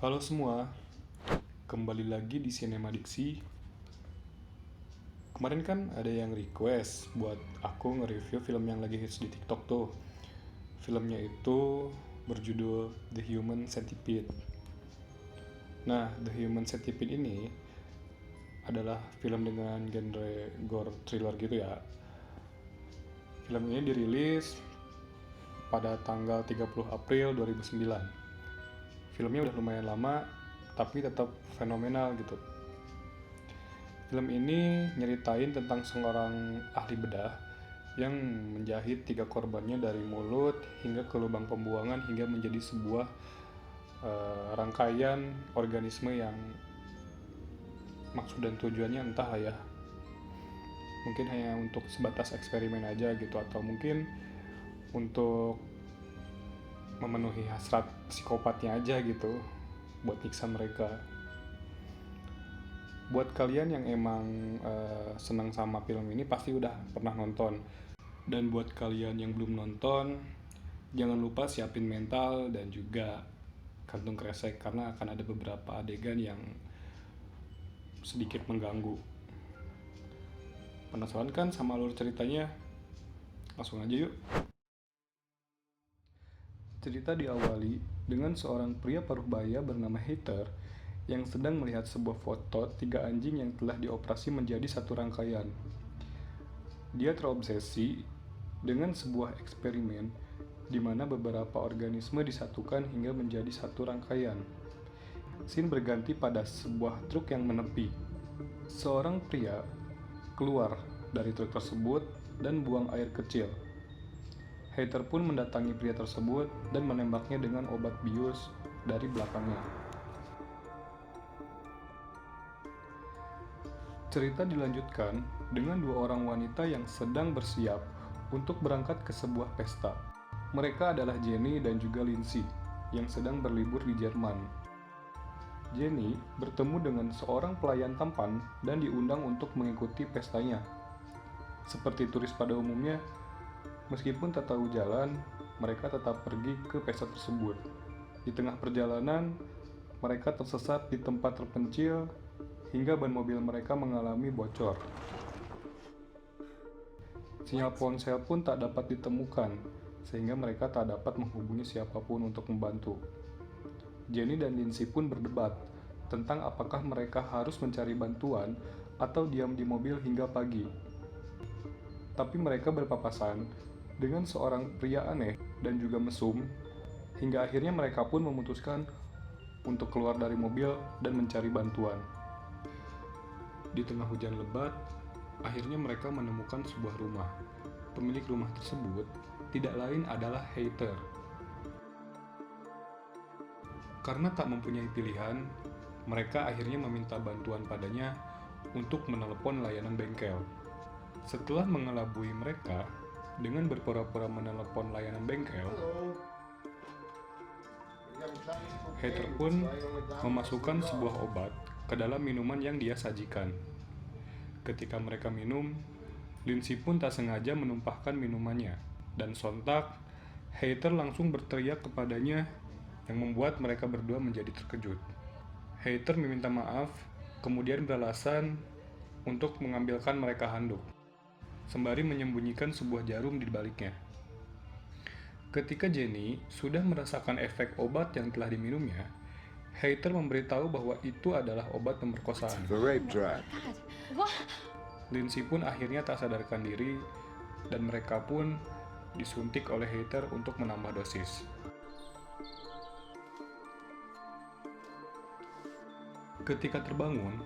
Halo semua, kembali lagi di Cinema Diksi. Kemarin kan ada yang request buat aku nge-review film yang lagi hits di TikTok tuh. Filmnya itu berjudul The Human Centipede. Nah, The Human Centipede ini adalah film dengan genre gore thriller gitu ya. Film ini dirilis pada tanggal 30 April 2009. Filmnya udah lumayan lama, tapi tetap fenomenal gitu. Film ini nyeritain tentang seorang ahli bedah yang menjahit 3 korbannya dari mulut hingga ke lubang pembuangan hingga menjadi sebuah rangkaian organisme yang maksud dan tujuannya entah lah ya. Mungkin hanya untuk sebatas eksperimen aja gitu, atau mungkin untuk memenuhi hasrat psikopatnya aja gitu buat nyiksa mereka. Buat kalian yang emang senang sama film ini pasti udah pernah nonton. Dan buat kalian yang belum nonton, jangan lupa siapin mental dan juga kantung kresek karena akan ada beberapa adegan yang sedikit mengganggu. Penasaran kan sama alur ceritanya? Langsung aja yuk. Cerita diawali dengan seorang pria paruh baya bernama Heather yang sedang melihat sebuah foto 3 anjing yang telah dioperasi menjadi satu rangkaian. Dia terobsesi dengan sebuah eksperimen di mana beberapa organisme disatukan hingga menjadi satu rangkaian. Scene berganti pada sebuah truk yang menepi. Seorang pria keluar dari truk tersebut dan buang air kecil. Heather pun mendatangi pria tersebut dan menembaknya dengan obat bius dari belakangnya. Cerita dilanjutkan dengan 2 orang wanita yang sedang bersiap untuk berangkat ke sebuah pesta. Mereka adalah Jenny dan juga Lindsay yang sedang berlibur di Jerman. Jenny bertemu dengan seorang pelayan tampan dan diundang untuk mengikuti pestanya. Seperti turis pada umumnya, meskipun tak tahu jalan, mereka tetap pergi ke pesta tersebut. Di tengah perjalanan, mereka tersesat di tempat terpencil hingga ban mobil mereka mengalami bocor. Sinyal ponsel pun tak dapat ditemukan, sehingga mereka tak dapat menghubungi siapapun untuk membantu. Jenny dan Lindsay pun berdebat tentang apakah mereka harus mencari bantuan atau diam di mobil hingga pagi. Tapi mereka berpapasan dengan seorang pria aneh dan juga mesum, hingga akhirnya mereka pun memutuskan untuk keluar dari mobil dan mencari bantuan. Di tengah hujan lebat, akhirnya mereka menemukan sebuah rumah. Pemilik rumah tersebut tidak lain adalah Heather. Karena tak mempunyai pilihan, mereka akhirnya meminta bantuan padanya untuk menelepon layanan bengkel. Setelah mengelabui mereka dengan berpura-pura menelepon layanan bengkel, Heather pun memasukkan sebuah obat ke dalam minuman yang dia sajikan. Ketika mereka minum, Lindsay pun tak sengaja menumpahkan minumannya, dan sontak Heather langsung berteriak kepadanya yang membuat mereka berdua menjadi terkejut. Heather meminta maaf, kemudian beralasan untuk mengambilkan mereka handuk, sembari menyembunyikan sebuah jarum di baliknya. Ketika Jenny sudah merasakan efek obat yang telah diminumnya, Heather memberitahu bahwa itu adalah obat pemerkosaan. The rape drug. Lindsay pun akhirnya tak sadarkan diri dan mereka pun disuntik oleh Heather untuk menambah dosis. Ketika terbangun,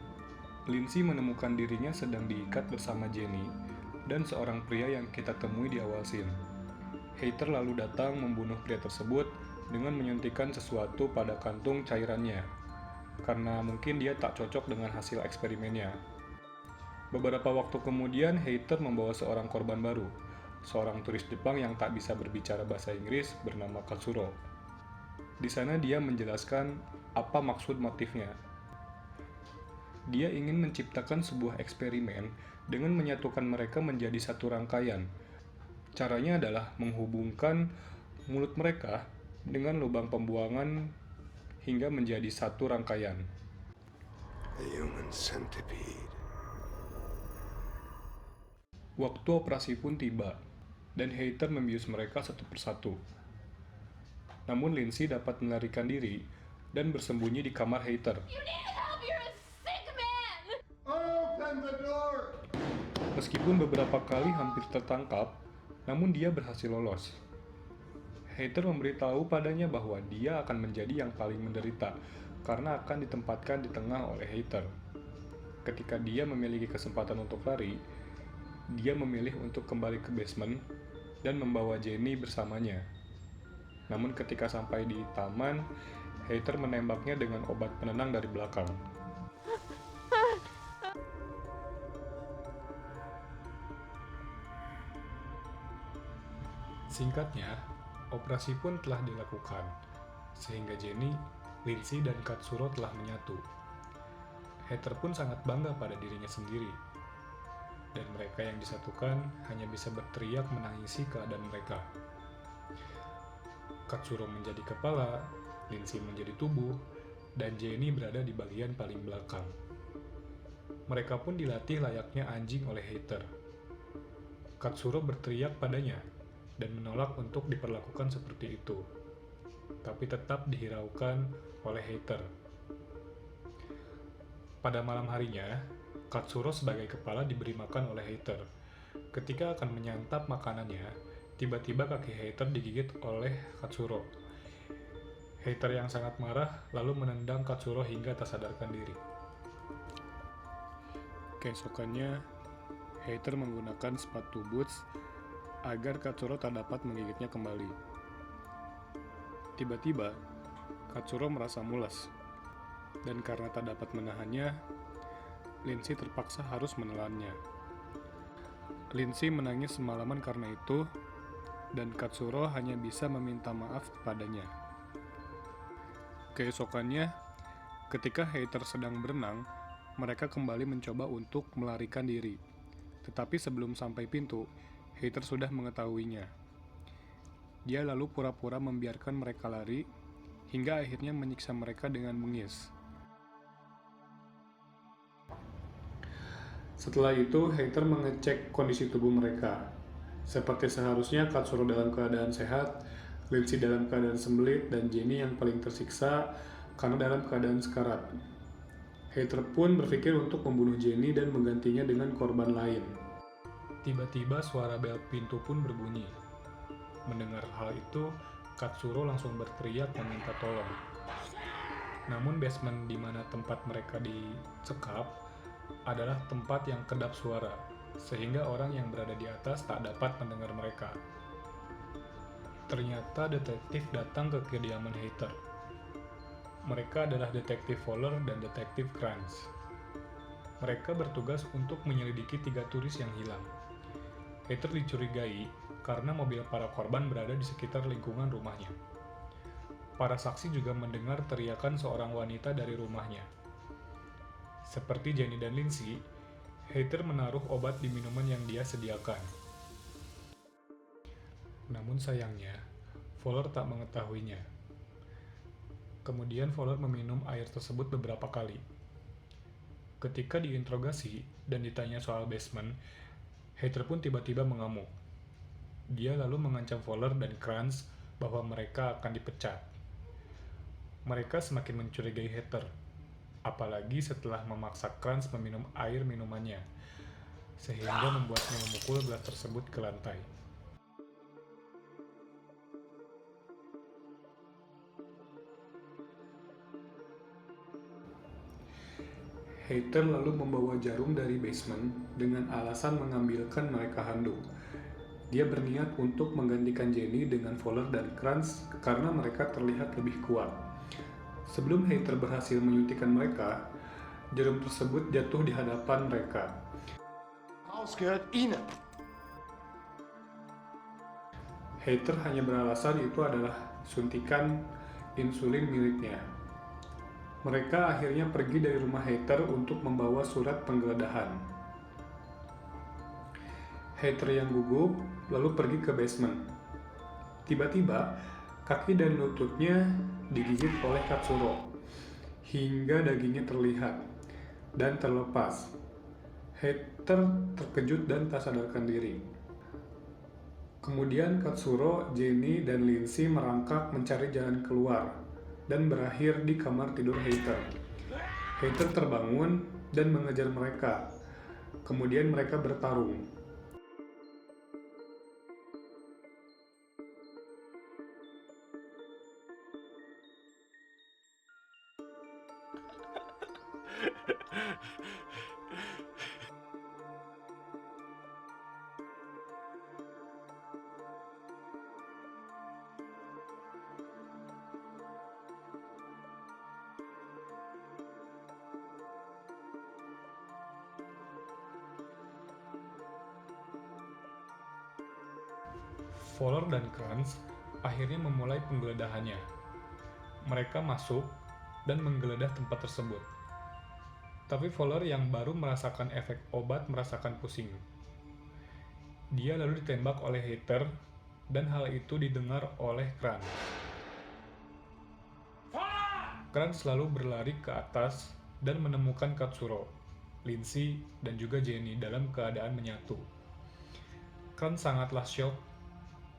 Lindsay menemukan dirinya sedang diikat bersama Jenny dan seorang pria yang kita temui di awal scene. Heather lalu datang membunuh pria tersebut dengan menyuntikkan sesuatu pada kantung cairannya, karena mungkin dia tak cocok dengan hasil eksperimennya. Beberapa waktu kemudian, Heather membawa seorang korban baru, seorang turis Jepang yang tak bisa berbicara bahasa Inggris bernama Katsuro. Di sana dia menjelaskan apa maksud motifnya. Dia ingin menciptakan sebuah eksperimen dengan menyatukan mereka menjadi satu rangkaian. Caranya adalah menghubungkan mulut mereka dengan lubang pembuangan hingga menjadi satu rangkaian. A human centipede. Waktu operasi pun tiba, dan Heather membius mereka satu persatu. Namun Lindsay dapat melarikan diri dan bersembunyi di kamar Heather. You need help! You're a sick man! Open the door! Meskipun beberapa kali hampir tertangkap, namun dia berhasil lolos. Heather memberitahu padanya bahwa dia akan menjadi yang paling menderita karena akan ditempatkan di tengah oleh Heather. Ketika dia memiliki kesempatan untuk lari, dia memilih untuk kembali ke basement dan membawa Jenny bersamanya. Namun ketika sampai di taman, Heather menembaknya dengan obat penenang dari belakang. Singkatnya, operasi pun telah dilakukan, sehingga Jenny, Lindsay, dan Katsuro telah menyatu. Heather pun sangat bangga pada dirinya sendiri, dan mereka yang disatukan hanya bisa berteriak menangisi keadaan mereka. Katsuro menjadi kepala, Lindsay menjadi tubuh, dan Jenny berada di bagian paling belakang. Mereka pun dilatih layaknya anjing oleh Heather. Katsuro berteriak padanya dan menolak untuk diperlakukan seperti itu, tapi tetap dihiraukan oleh Heather. Pada malam harinya, Katsuro sebagai kepala diberi makan oleh Heather. Ketika akan menyantap makanannya, tiba-tiba kaki Heather digigit oleh Katsuro. Heather yang sangat marah lalu menendang Katsuro hingga tak sadarkan diri. Keesokannya, Heather menggunakan sepatu boots agar Katsuro tak dapat menggigitnya kembali. Tiba-tiba, Katsuro merasa mules, dan karena tak dapat menahannya, Lindsay terpaksa harus menelannya. Lindsay menangis semalaman karena itu, dan Katsuro hanya bisa meminta maaf kepadanya. Keesokannya, ketika Heather sedang berenang, mereka kembali mencoba untuk melarikan diri. Tetapi sebelum sampai pintu, Heather sudah mengetahuinya. Dia lalu pura-pura membiarkan mereka lari, hingga akhirnya menyiksa mereka dengan bengis. Setelah itu, Heather mengecek kondisi tubuh mereka. Seperti seharusnya, Katsuro dalam keadaan sehat, Lindsay dalam keadaan sembelit, dan Jenny yang paling tersiksa karena dalam keadaan sekarat. Heather pun berpikir untuk membunuh Jenny dan menggantinya dengan korban lain. Tiba-tiba suara bel pintu pun berbunyi. Mendengar hal itu, Katsuro langsung berteriak meminta tolong. Namun basement di mana tempat mereka dicekap adalah tempat yang kedap suara, sehingga orang yang berada di atas tak dapat mendengar mereka. Ternyata detektif datang ke kediaman Heather. Mereka adalah detektif Fowler dan detektif Kranz. Mereka bertugas untuk menyelidiki 3 turis yang hilang. Heather dicurigai karena mobil para korban berada di sekitar lingkungan rumahnya. Para saksi juga mendengar teriakan seorang wanita dari rumahnya. Seperti Jenny dan Lindsay, Heather menaruh obat di minuman yang dia sediakan. Namun sayangnya, Fowler tak mengetahuinya. Kemudian Fowler meminum air tersebut beberapa kali. Ketika diinterogasi dan ditanya soal basement, Heather pun tiba-tiba mengamuk. Dia lalu mengancam Fowler dan Kranz bahwa mereka akan dipecat. Mereka semakin mencurigai Heather, apalagi setelah memaksa Kranz meminum air minumannya, sehingga membuatnya memukul gelas tersebut ke lantai. Heather lalu membawa jarum dari basement dengan alasan mengambilkan mereka handuk. Dia berniat untuk menggantikan Jenny dengan Fowler dan Kranz karena mereka terlihat lebih kuat. Sebelum Heather berhasil menyuntikkan mereka, jarum tersebut jatuh di hadapan mereka. Ausgehört Ihnen. Heather hanya beralasan itu adalah suntikan insulin miliknya. Mereka akhirnya pergi dari rumah Heather untuk membawa surat penggeledahan. Heather yang gugup lalu pergi ke basement. Tiba-tiba, kaki dan lututnya digigit oleh Katsuro hingga dagingnya terlihat dan terlepas. Heather terkejut dan tak sadarkan diri. Kemudian Katsuro, Jenny, dan Lindsay merangkak mencari jalan keluar dan berakhir di kamar tidur Heather. Heather terbangun dan mengejar mereka. Kemudian mereka bertarung. Fowler dan Kranz akhirnya memulai penggeledahannya. Mereka masuk dan menggeledah tempat tersebut. Tapi Fowler yang baru merasakan efek obat merasakan pusing. Dia lalu ditembak oleh Heather dan hal itu didengar oleh Kranz. Kranz selalu berlari ke atas dan menemukan Katsuro, Lindsay, dan juga Jenny dalam keadaan menyatu. Kranz sangatlah syok.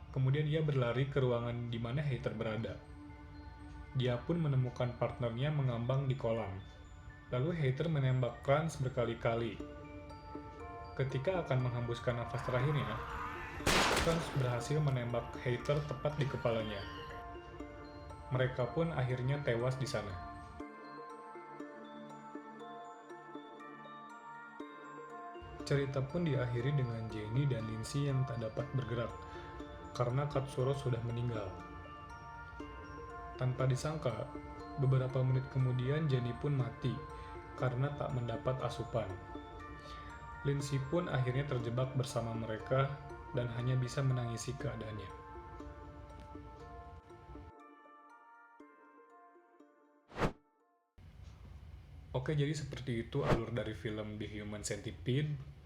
Kemudian ia berlari ke ruangan di mana Heather berada. Dia pun menemukan partnernya mengambang di kolam. Lalu Heather menembak Kranz berkali-kali. Ketika akan menghembuskan nafas terakhirnya, Kranz berhasil menembak Heather tepat di kepalanya. Mereka pun akhirnya tewas di sana. Cerita pun diakhiri dengan Jenny dan Lindsay yang tak dapat bergerak karena Katsuro sudah meninggal. Tanpa disangka, beberapa menit kemudian Jenny pun mati karena tak mendapat asupan. Lindsay pun akhirnya terjebak bersama mereka dan hanya bisa menangisi keadaannya. Oke, jadi seperti itu alur dari film The Human Centipede.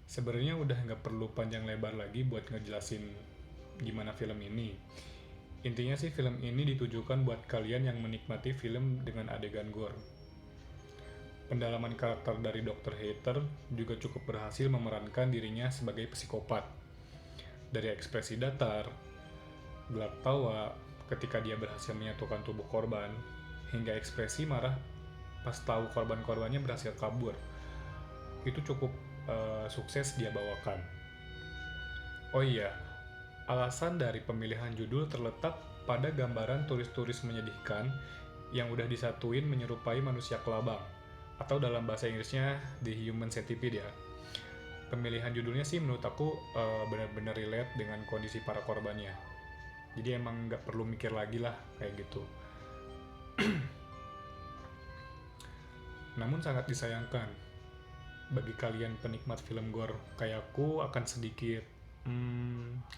Sebenarnya udah nggak perlu panjang lebar lagi buat ngejelasin gimana film ini. Intinya sih film ini ditujukan buat kalian yang menikmati film dengan adegan gore. Pendalaman karakter dari Dr. Heather juga cukup berhasil memerankan dirinya sebagai psikopat. Dari ekspresi datar, gelak tawa ketika dia berhasil menyatukan tubuh korban, hingga ekspresi marah pas tahu korban-korbannya berhasil kabur. Itu cukup sukses dia bawakan. Oh iya, alasan dari pemilihan judul terletak pada gambaran turis-turis menyedihkan yang udah disatuin menyerupai manusia kelabang, atau dalam bahasa Inggrisnya The Human Centipede ya. Pemilihan judulnya sih menurut aku benar-benar relate dengan kondisi para korbannya. Jadi emang nggak perlu mikir lagi lah kayak gitu. Namun sangat disayangkan, bagi kalian penikmat film gore kayak aku akan sedikit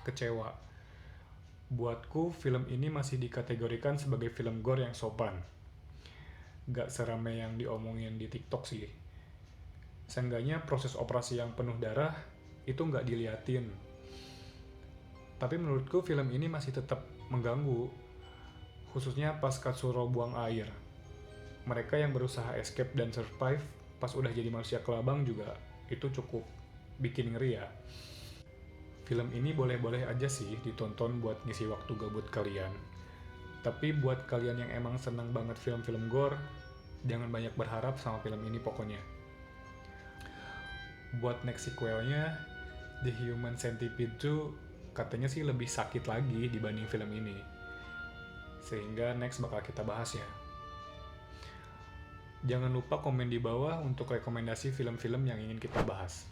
kecewa. Buatku film ini masih dikategorikan sebagai film gore yang sopan. Gak serame yang diomongin di TikTok sih. Seenggaknya proses operasi yang penuh darah itu gak diliatin. Tapi menurutku film ini masih tetap mengganggu, khususnya pas Katsuro buang air. Mereka yang berusaha escape dan survive pas udah jadi manusia kelabang juga itu cukup bikin ngeri ya. Film ini boleh-boleh aja sih ditonton buat ngisi waktu gabut kalian. Tapi buat kalian yang emang senang banget film-film gore, jangan banyak berharap sama film ini pokoknya. Buat next sequelnya, The Human Centipede 2 katanya sih lebih sakit lagi dibanding film ini. Sehingga next bakal kita bahas ya. Jangan lupa komen di bawah untuk rekomendasi film-film yang ingin kita bahas.